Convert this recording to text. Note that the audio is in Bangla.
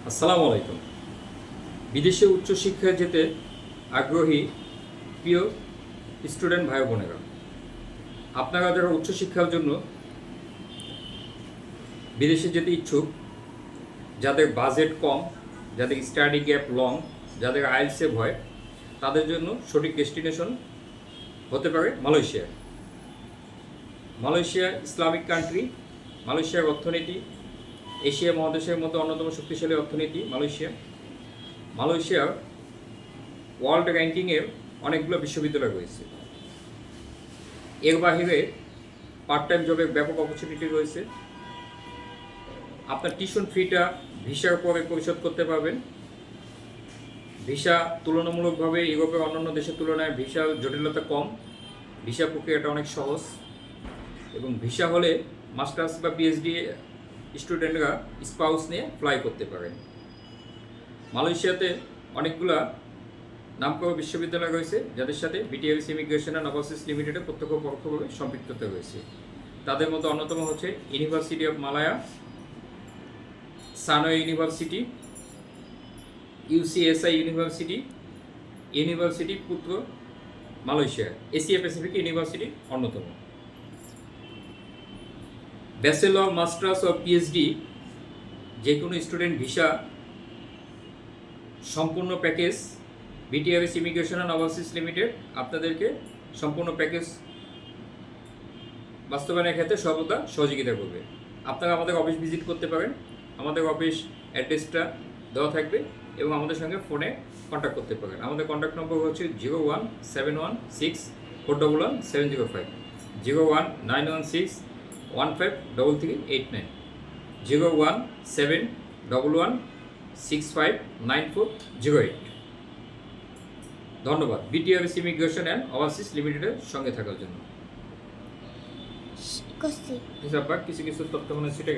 আসসালামু আলাইকুম। বিদেশে উচ্চশিক্ষায় যেতে আগ্রহী প্রিয় স্টুডেন্ট ভাই বোনেরা, আপনারা যারা উচ্চশিক্ষার জন্য বিদেশে যেতে ইচ্ছুক, যাদের বাজেট কম, যাদের স্টাডি গ্যাপ লং, যাদের আইএলটিএস ভয়, তাদের জন্য সঠিক ডেস্টিনেশন হতে পারে মালয়েশিয়া। Malaysia Islamic country. মালয়েশিয়ার অর্থনীতি এশিয়া মহাদেশের মধ্যে অন্যতম শক্তিশালী অর্থনীতি মালয়েশিয়ার ওয়ার্ল্ড র্যাঙ্কিংয়ের অনেকগুলো বিশ্ববিদ্যালয় রয়েছে। এর বাহিরে পার্ট টাইম জবের ব্যাপক অপরচুনিটি রয়েছে। আপনার টিউশন ফিটা ভিসার পরে পরিশোধ করতে পারবেন। ভিসা তুলনামূলকভাবে ইউরোপের অন্যান্য দেশের তুলনায় ভিসার জটিলতা কম, ভিসা প্রক্রিয়াটা অনেক সহজ, এবং ভিসা হলে মাস্টার্স বা পিএইচডি স্টুডেন্টরা স্পাউস নিয়ে ফ্লাই করতে পারেন। মালয়েশিয়াতে অনেকগুলা নামকরা বিশ্ববিদ্যালয় রয়েছে, যাদের সাথে বিটিআরসি ইমিগ্রেশন অ্যান্ড ওভারসিজ লিমিটেডের প্রত্যক্ষ পরোক্ষভাবে সম্পৃক্ততা রয়েছে। তাদের মধ্যে অন্যতম হচ্ছে University of Malaya, Sunway University, UCSI University, University Putra Malaysia, Asia Pacific University অন্যতম। ব্যাচেলর, মাস্টার্স ও পিএইচডি যে কোনো স্টুডেন্ট ভিসা সম্পূর্ণ package BTRS Immigration and Overseas Limited আপনাদেরকে সম্পূর্ণ প্যাকেজ বাস্তবায়নের ক্ষেত্রে সর্বদা সহযোগিতা করবে। আপনারা আমাদের অফিস ভিজিট করতে পারেন। আমাদের অফিস অ্যাড্রেসটা দেওয়া থাকবে এবং আমাদের সঙ্গে ফোনে কন্ট্যাক্ট করতে পারেন। আমাদের কন্ট্যাক্ট নম্বর হচ্ছে 0171611705, 019161533389, 017111659408। ধন্যবাদ বিটিআরএস ইমিগ্রেশন অ্যান্ড ওভারসিজ লিমিটেডের সঙ্গে থাকার জন্য। কিছু তথ্য মনে সেটা